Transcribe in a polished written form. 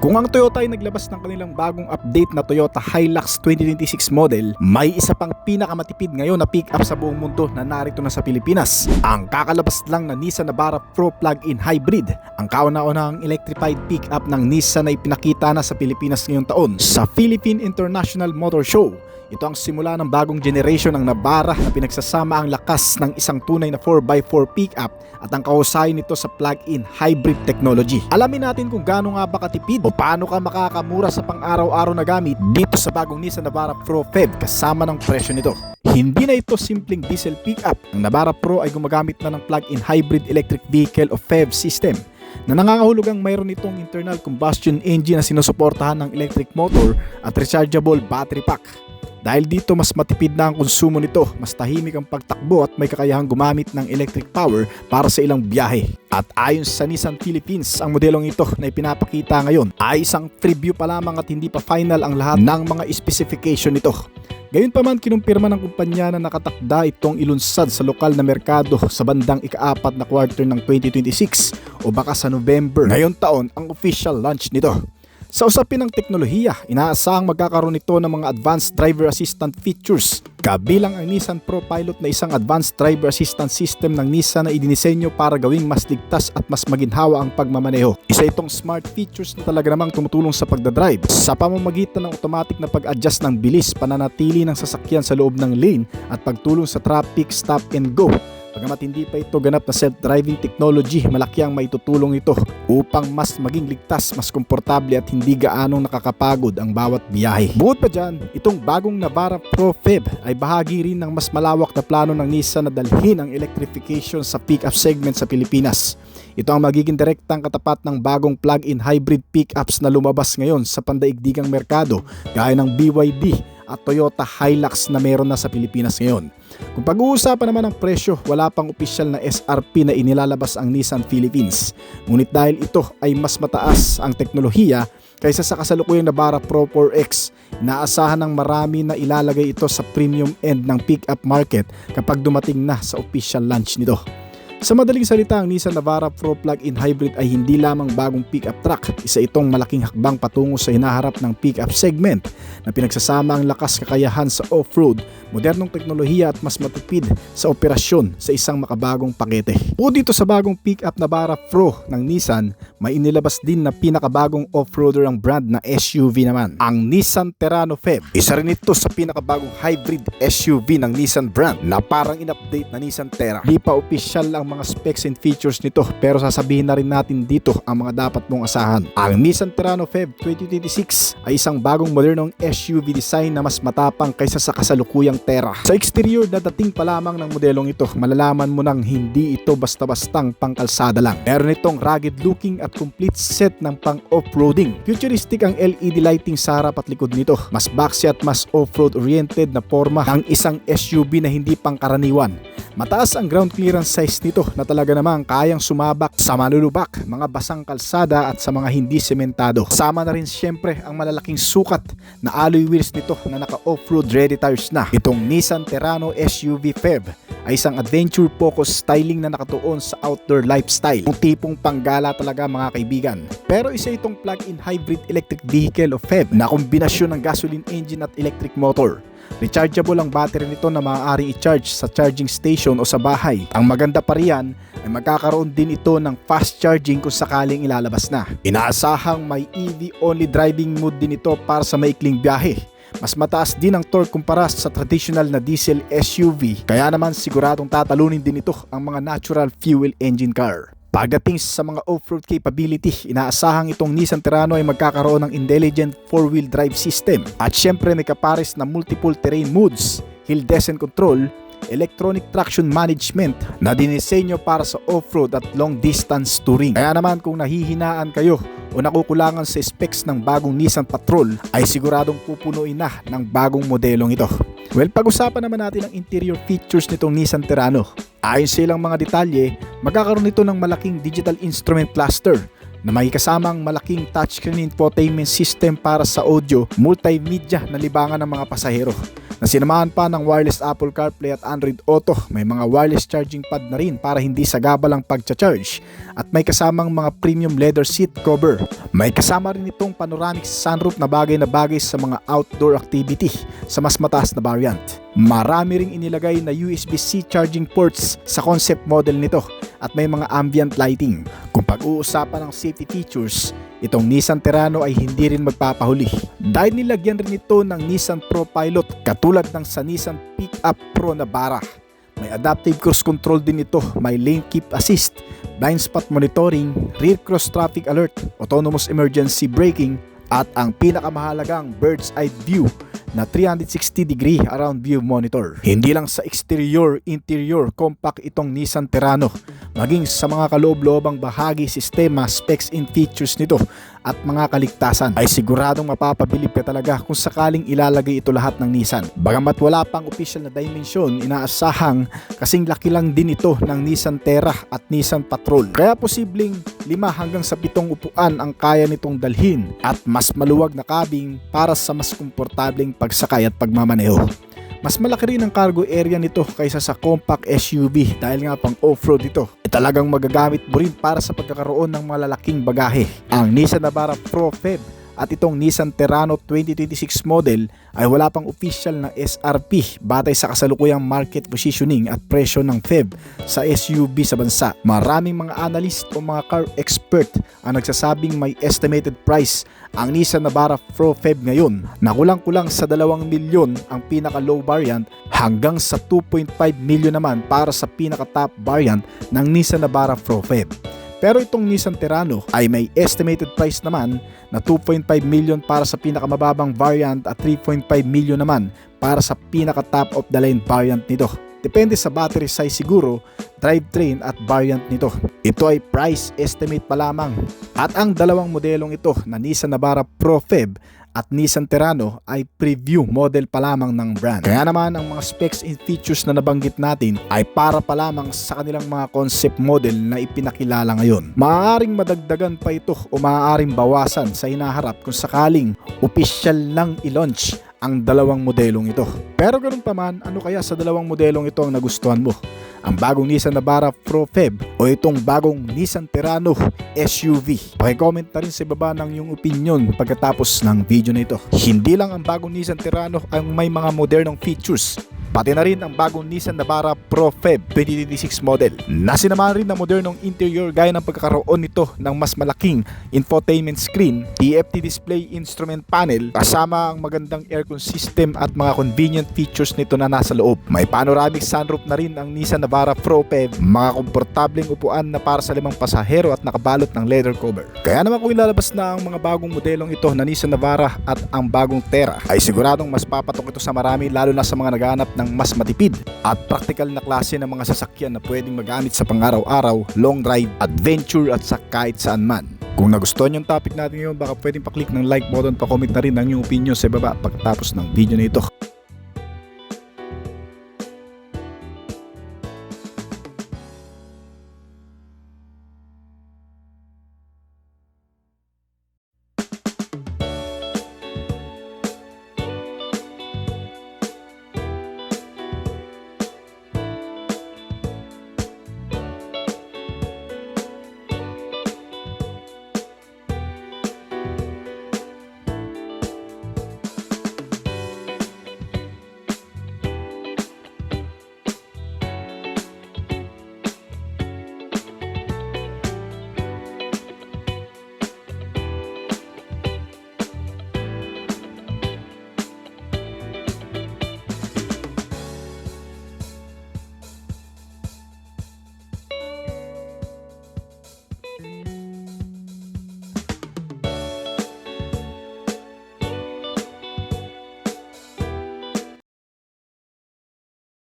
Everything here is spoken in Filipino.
Kung ang Toyota ay naglabas ng kanilang bagong update na Toyota Hilux 2026 model, may isa pang pinakamatipid ngayon na pick-up sa buong mundo na narito na sa Pilipinas. Ang kakalabas lang na Nissan Navara Pro Plug-in Hybrid, ang kauna-unahang electrified pick-up ng Nissan na ipinakita na sa Pilipinas ngayong taon sa Philippine International Motor Show. Ito ang simula ng bagong generation ng Navara na pinagsasama ang lakas ng isang tunay na 4x4 pickup at ang kahusayan nito sa plug-in hybrid technology. Alamin natin kung gaano nga ba katipid o paano ka makakamura sa pang-araw-araw na gamit dito sa bagong Nissan Navara Pro PHEV kasama ng presyo nito. Hindi na ito simpleng diesel pickup. Ang Navara Pro ay gumagamit na ng plug-in hybrid electric vehicle o PHEV system na nangangahulugang mayroon itong internal combustion engine na sinusuportahan ng electric motor at rechargeable battery pack. Dahil dito mas matipid na ang konsumo nito, mas tahimik ang pagtakbo at may kakayahang gumamit ng electric power para sa ilang biyahe. At ayon sa Nissan Philippines, ang modelong ito na ipinapakita ngayon ay isang preview pa lamang at hindi pa final ang lahat ng mga specification nito. Gayunpaman, kinumpirma ng kumpanya na nakatakda itong ilunsad sa lokal na merkado sa bandang ika-4 na quarter ng 2026 o baka sa November ngayong taon ang official launch nito. Sa usapin ng teknolohiya, inaasahang magkakaroon ito ng mga advanced driver assistant features. Kabilang ang Nissan Pro Pilot na isang advanced driver assistant system ng Nissan na idinisenyo para gawing mas ligtas at mas maginhawa ang pagmamaneho. Isa itong smart features na talaga namang tumutulong sa pagdadrive sa pamamagitan ng automatic na pag-adjust ng bilis, pananatili ng sasakyan sa loob ng lane at pagtulong sa traffic stop and go. Bagamat hindi pa ito ganap na self-driving technology, malaki ang maitutulong ito upang mas maging ligtas, mas komportable at hindi gaanong nakakapagod ang bawat biyahe. Bukod pa dyan, itong bagong Navara Pro PHEV ay bahagi rin ng mas malawak na plano ng Nissan na dalhin ang electrification sa pick-up segment sa Pilipinas. Ito ang magiging direktang katapat ng bagong plug-in hybrid pick-ups na lumabas ngayon sa pandaigdigang merkado gaya ng BYD at Toyota Hilux na meron na sa Pilipinas ngayon. Kung pag-uusapan naman ng presyo, wala pang opisyal na SRP na inilalabas ang Nissan Philippines. Ngunit dahil ito ay mas mataas ang teknolohiya kaysa sa kasalukuyang Navara Pro 4X, inaasahan ng marami na ilalagay ito sa premium end ng pick-up market kapag dumating na sa official launch nito. Sa madaling salita, ang Nissan Navara Pro Plug-in Hybrid ay hindi lamang bagong pick-up truck. Isa itong malaking hakbang patungo sa hinaharap ng pick-up segment na pinagsasama ang lakas kakayahan sa off-road, modernong teknolohiya at mas matipid sa operasyon sa isang makabagong pakete. Bukod dito sa bagong pick-up Navara Pro ng Nissan, may inilabas din na pinakabagong off-roader ang brand na SUV naman, ang Nissan Terrano PHEV. Isa rin ito sa pinakabagong hybrid SUV ng Nissan brand na parang in-update na Nissan Terra. Di pa opisyal ang mga specs and features nito pero sasabihin na rin natin dito ang mga dapat mong asahan. Ang Nissan Terrano PHEV 2026 ay isang bagong modernong SUV design na mas matapang kaysa sa kasalukuyang Terra. Sa exterior, dadating pa lamang ng modelong ito, malalaman mo nang hindi ito basta-bastang pangkalsada lang. Meron itong rugged looking at complete set ng pang-off-roading. Futuristic ang LED lighting sa harap at likod nito. Mas boxy at mas off-road oriented na forma ng isang SUV na hindi pangkaraniwan. Mataas ang ground clearance size nito na talaga namang kayang sumabak sa malulubak, mga basang kalsada at sa mga hindi sementado. Sama na rin siyempre ang malalaking sukat na alloy wheels nito na naka-off-road ready tires na. Itong Nissan Terrano SUV PHEV ay isang adventure-focused styling na nakatuon sa outdoor lifestyle. Yung tipong panggala talaga mga kaibigan. Pero isa itong plug-in hybrid electric vehicle o PHEV na kombinasyon ng gasoline engine at electric motor. Rechargeable ang battery nito na maaaring i-charge sa charging station o sa bahay. Ang maganda pa riyan ay magkakaroon din ito ng fast charging kung sakaling ilalabas na. Inaasahang may EV-only driving mode din ito para sa maikling biyahe. Mas mataas din ang torque kumpara sa traditional na diesel SUV, kaya naman siguradong tatalunin din ito ang mga natural fuel engine car. Pagdating sa mga off-road capability, inaasahang itong Nissan Terrano ay magkakaroon ng intelligent 4-wheel drive system at syempre may kapares na multiple terrain modes, hill descent control, electronic traction management na dinisenyo para sa off-road at long distance touring. Kaya naman kung nahihinaan kayo o nakukulangan sa specs ng bagong Nissan Patrol ay siguradong pupunuin na ng bagong modelong ito. Well, pag-usapan naman natin ang interior features nitong Nissan Terrano. Ayon sa ilang mga detalye, magkakaroon ito ng malaking digital instrument cluster na may kasamang malaking touchscreen infotainment system para sa audio, multimedia na libangan ng mga pasahero. na sinamahan pa ng wireless Apple CarPlay at Android Auto. May mga wireless charging pad na rin para hindi sagabal ang pagcha-charge at may kasamang mga premium leather seat cover. May kasama rin itong panoramic sunroof na bagay sa mga outdoor activity sa mas mataas na variant. Marami ring inilagay na USB-C charging ports sa concept model nito at may mga ambient lighting. Kung pag-uusapan ng safety features, itong Nissan Terrano ay hindi rin magpapahuli dahil nilagyan rin ito ng Nissan Pro Pilot katulad ng sa Nissan Pickup Pro Navara. May adaptive cruise control din ito, may lane keep assist, blind spot monitoring, rear cross traffic alert, autonomous emergency braking at ang pinakamahalagang bird's eye view na 360-degree around view monitor. Hindi lang sa exterior, interior, compact itong Nissan Terrano. Maging sa mga kaloob-loobang bahagi, sistema, specs and features nito at mga kaligtasan ay siguradong mapapabilib ka talaga kung sakaling ilalagay ito lahat ng Nissan. Bagamat wala pang official na dimension, inaasahang kasing laki lang din ito ng Nissan Terra at Nissan Patrol. Kaya posibleng 5 hanggang sa 7 upuan ang kaya nitong dalhin at mas maluwag na cabin para sa mas komportableng pagsakay at pagmamaneho. Mas malaki rin ang cargo area nito kaysa sa compact SUV dahil nga pang off-road ito. Talagang magagamit mo rin para sa pagkakaroon ng malalaking bagahe. Ang Nissan Navara Pro Feb at itong Nissan Terrano 2026 model ay wala pang official na SRP batay sa kasalukuyang market positioning at presyo ng Feb sa SUV sa bansa. Maraming mga analyst o mga car expert ang nagsasabing may estimated price ang Nissan Navara Pro Feb ngayon na kulang-kulang sa 2 milyon ang pinaka low variant hanggang sa 2.5 milyon naman para sa pinaka top variant ng Nissan Navara Pro Feb. Pero itong Nissan Terrano ay may estimated price naman na 2.5 million para sa pinakamababang variant at 3.5 million naman para sa pinaka top of the line variant nito. Depende sa battery size siguro, drivetrain at variant nito. Ito ay price estimate pa lamang. At ang dalawang modelong ito na Nissan Navara Pro Feb at Nissan Terrano ay preview model pa lamang ng brand. Kaya naman ang mga specs and features na nabanggit natin ay para pa lamang sa kanilang mga concept model na ipinakilala ngayon. Maaaring madagdagan pa ito o maaaring bawasan sa hinaharap kung sakaling official lang i-launch ang dalawang modelong ito. Pero ganoon pa man, ano kaya sa dalawang modelong ito ang nagustuhan mo? Ang bagong Nissan Navara Pro Feb o itong bagong Nissan Terrano SUV? Paki-comment na rin sa baba ng iyong opinion pagkatapos ng video na ito. Hindi lang ang bagong Nissan Terrano ang may mga modernong features, pati na rin ang bagong Nissan Navara Pro Feb 2026 model. Nasinamahan rin ng modernong interior gaya ng pagkakaroon nito ng mas malaking infotainment screen, TFT display instrument panel, kasama ang magandang aircon system at mga convenient features nito na nasa loob. May panoramic sunroof na rin ang Nissan Navara Pro Feb, mga komportableng upuan na para sa 5 pasahero at nakabalot ng leather cover. Kaya naman kung ilalabas na ang mga bagong modelong ito na Nissan Navara at ang bagong Terra, ay siguradong mas papatok ito sa marami, lalo na sa mga naghahanap ng mas matipid at practical na klase ng mga sasakyan na pwedeng magamit sa pang-araw-araw, long drive, adventure at sa kahit saan man. Kung nagustuhan yung topic natin ngayon, baka pwedeng pa-click ng like button, pa-comment na rin ang inyong opinion sa baba pagkatapos ng video na ito.